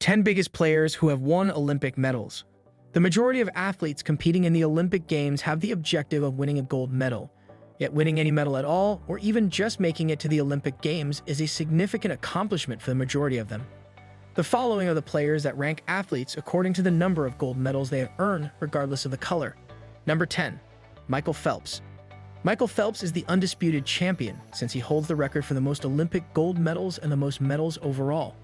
10 biggest players who have won Olympic medals. The majority of athletes competing in the Olympic Games have the objective of winning a gold medal. Yet winning any medal at all, or even just making it to the Olympic Games, is a significant accomplishment for the majority of them. The following are the players that rank athletes according to the number of gold medals they have earned, regardless of the color. Number 10. Michael Phelps. Michael Phelps is the undisputed champion, since he holds the record for the most Olympic gold medals and the most medals overall.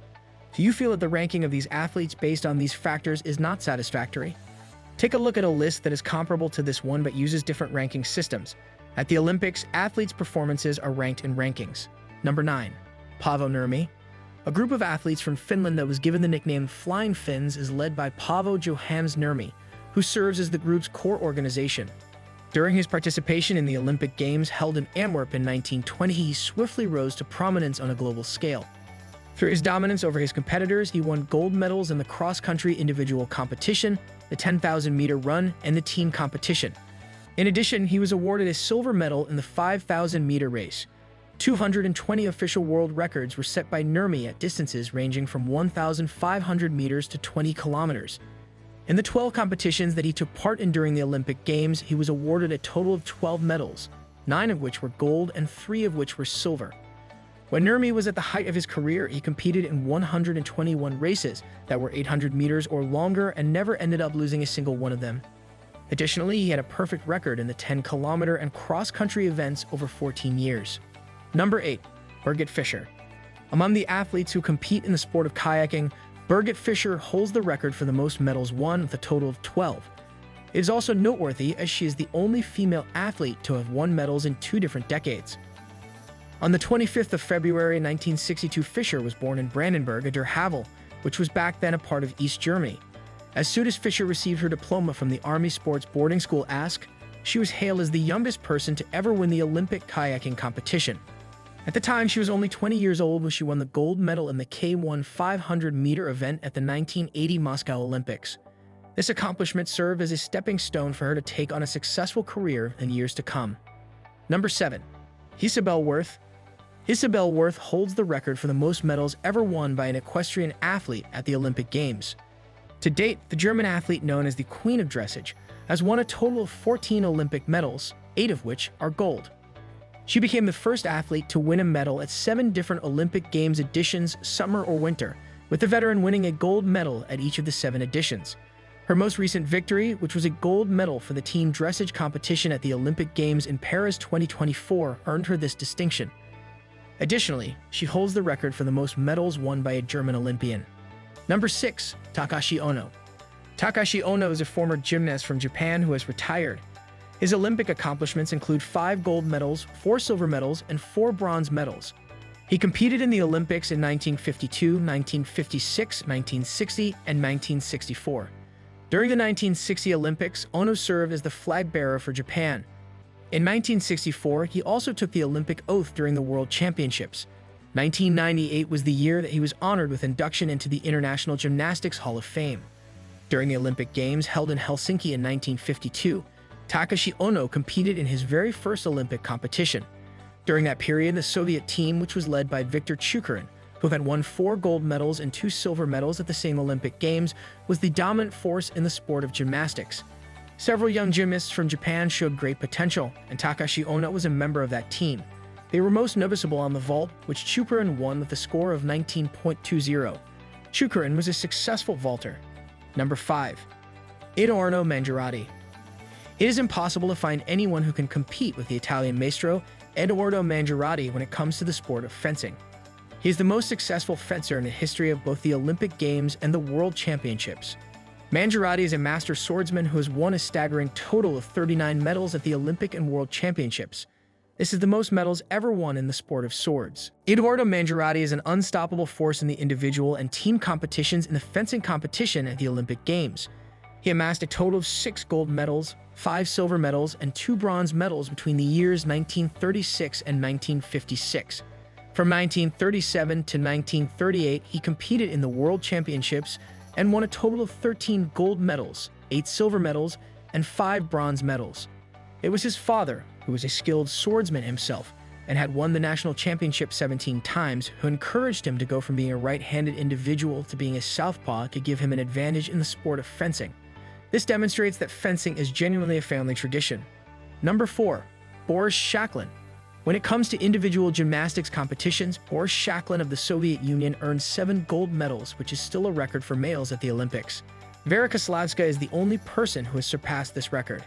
Do you feel that the ranking of these athletes based on these factors is not satisfactory? Take a look at a list that is comparable to this one but uses different ranking systems. At the Olympics, athletes' performances are ranked in rankings. Number 9. Paavo Nurmi. A group of athletes from Finland that was given the nickname Flying Finns is led by Paavo Nurmi, who serves as the group's core organization. During his participation in the Olympic Games held in Antwerp in 1920, he swiftly rose to prominence on a global scale. Through his dominance over his competitors, he won gold medals in the cross-country individual competition, the 10,000-meter run, and the team competition. In addition, he was awarded a silver medal in the 5,000-meter race. 220 official world records were set by Nurmi at distances ranging from 1,500 meters to 20 kilometers. In the 12 competitions that he took part in during the Olympic Games, he was awarded a total of 12 medals, 9 of which were gold and 3 of which were silver. When Nurmi was at the height of his career, he competed in 121 races that were 800 meters or longer and never ended up losing a single one of them. Additionally, he had a perfect record in the 10-kilometer and cross-country events over 14 years. Number 8. Birgit Fischer. Among the athletes who compete in the sport of kayaking, Birgit Fischer holds the record for the most medals won with a total of 12. It is also noteworthy as she is the only female athlete to have won medals in 2 different decades. On the 25th of February 1962, Fischer was born in Brandenburg, der Havel, which was back then a part of East Germany. As soon as Fischer received her diploma from the Army Sports Boarding School ASK, she was hailed as the youngest person to ever win the Olympic kayaking competition. At the time, she was only 20 years old when she won the gold medal in the K1 500-meter event at the 1980 Moscow Olympics. This accomplishment served as a stepping stone for her to take on a successful career in years to come. Number 7. Isabell Werth. Isabell Werth holds the record for the most medals ever won by an equestrian athlete at the Olympic Games. To date, the German athlete known as the Queen of Dressage has won a total of 14 Olympic medals, 8 of which are gold. She became the first athlete to win a medal at 7 different Olympic Games editions, summer or winter, with the veteran winning a gold medal at each of the 7 editions. Her most recent victory, which was a gold medal for the team dressage competition at the Olympic Games in Paris 2024, earned her this distinction. Additionally, she holds the record for the most medals won by a German Olympian. Number 6. Takashi Ono. Takashi Ono is a former gymnast from Japan who has retired. His Olympic accomplishments include 5 gold medals, 4 silver medals, and 4 bronze medals. He competed in the Olympics in 1952, 1956, 1960, and 1964. During the 1960 Olympics, Ono served as the flag bearer for Japan. In 1964, he also took the Olympic oath during the World Championships. 1998 was the year that he was honored with induction into the International Gymnastics Hall of Fame. During the Olympic Games held in Helsinki in 1952, Takashi Ono competed in his very first Olympic competition. During that period, the Soviet team, which was led by Viktor Chukarin, who had won 4 gold medals and 2 silver medals at the same Olympic Games, was the dominant force in the sport of gymnastics. Several young gymnasts from Japan showed great potential, and Takashi Ono was a member of that team. They were most noticeable on the vault, which Chukarin won with a score of 19.20. Chukarin was a successful vaulter. Number 5. Edoardo Mangiarotti. It is impossible to find anyone who can compete with the Italian maestro Edoardo Mangiarotti when it comes to the sport of fencing. He is the most successful fencer in the history of both the Olympic Games and the World Championships. Mangiarotti is a master swordsman who has won a staggering total of 39 medals at the Olympic and World Championships. This is the most medals ever won in the sport of swords. Edoardo Mangiarotti is an unstoppable force in the individual and team competitions in the fencing competition at the Olympic Games. He amassed a total of 6 gold medals, 5 silver medals, and 2 bronze medals between the years 1936 and 1956. From 1937 to 1938, he competed in the World Championships and won a total of 13 gold medals, 8 silver medals, and 5 bronze medals. It was his father, who was a skilled swordsman himself, and had won the national championship 17 times, who encouraged him to go from being a right-handed individual to being a southpaw could give him an advantage in the sport of fencing. This demonstrates that fencing is genuinely a family tradition. Number 4. Boris Shakhlin. When it comes to individual gymnastics competitions, Boris Shakhlin of the Soviet Union earned 7 gold medals, which is still a record for males at the Olympics. Vera Koslavska is the only person who has surpassed this record.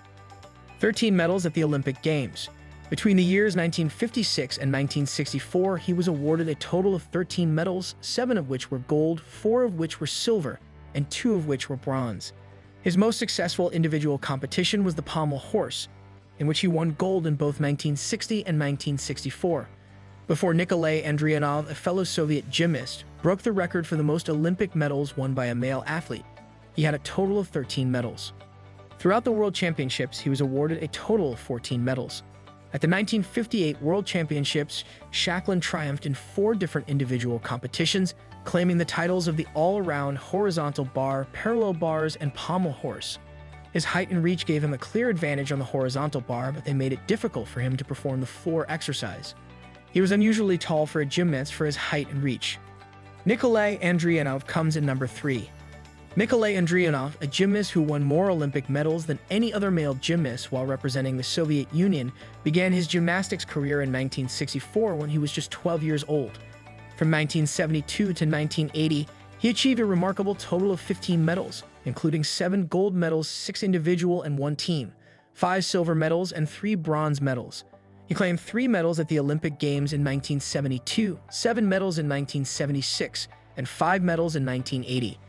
13 medals at the Olympic Games. Between the years 1956 and 1964, he was awarded a total of 13 medals, 7 of which were gold, 4 of which were silver, and 2 of which were bronze. His most successful individual competition was the pommel horse, in which he won gold in both 1960 and 1964, before Nikolay Andrianov, a fellow Soviet gymnast, broke the record for the most Olympic medals won by a male athlete. He had a total of 13 medals. Throughout the World Championships, he was awarded a total of 14 medals. At the 1958 World Championships, Shakhlin triumphed in 4 different individual competitions, claiming the titles of the all-around horizontal bar, parallel bars, and pommel horse. His height and reach gave him a clear advantage on the horizontal bar, but they made it difficult for him to perform the floor exercise. He was unusually tall for a gymnast for his height and reach. Nikolay Andrianov comes in number 3. Nikolay Andrianov, a gymnast who won more Olympic medals than any other male gymnast while representing the Soviet Union, began his gymnastics career in 1964 when he was just 12 years old. From 1972 to 1980, he achieved a remarkable total of 15 medals, including 7 gold medals, 6 individual and 1 team, 5 silver medals, and 3 bronze medals. He claimed 3 medals at the Olympic Games in 1972, 7 medals in 1976, and 5 medals in 1980.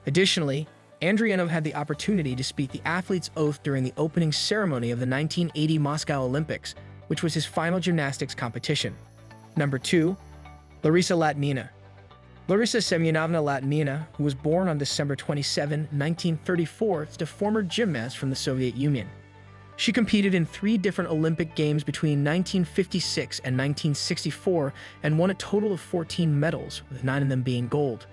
Additionally, Andrianov had the opportunity to speak the athlete's oath during the opening ceremony of the 1980 Moscow Olympics, which was his final gymnastics competition. Number 2. Larisa Latnina. Larisa Semyonovna Latnina, who was born on December 27, 1934, is a former gymnast from the Soviet Union. She competed in 3 different Olympic Games between 1956 and 1964 and won a total of 14 medals, with 9 of them being gold.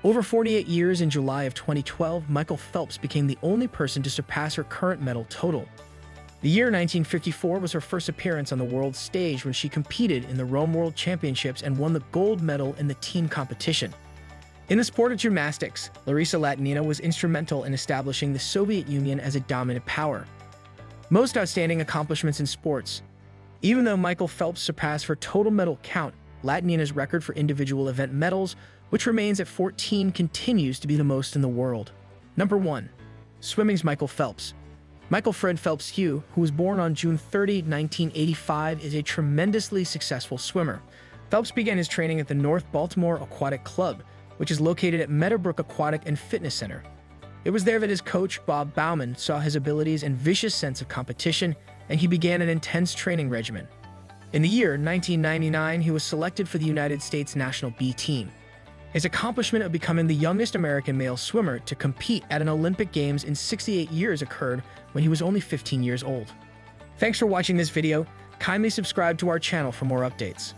Over 48 years, in July of 2012, Michael Phelps became the only person to surpass her current medal total. The year 1954 was her first appearance on the world stage when she competed in the Rome World Championships and won the gold medal in the team competition. In the sport of gymnastics, Larisa Latnina was instrumental in establishing the Soviet Union as a dominant power. Most outstanding accomplishments in sports. Even though Michael Phelps surpassed her total medal count, Latnina's record for individual event medals, which remains at 14, continues to be the most in the world. Number 1. Swimming's Michael Phelps. Michael Fred Phelps Hugh, who was born on June 30, 1985, is a tremendously successful swimmer. Phelps began his training at the North Baltimore Aquatic Club, which is located at Meadowbrook Aquatic and Fitness Center. It was there that his coach, Bob Bauman, saw his abilities and vicious sense of competition, and he began an intense training regimen. In the year 1999, he was selected for the United States national B team. His accomplishment of becoming the youngest American male swimmer to compete at an Olympic Games in 68 years occurred when he was only 15 years old. Thanks for watching this video. Kindly subscribe to our channel for more updates.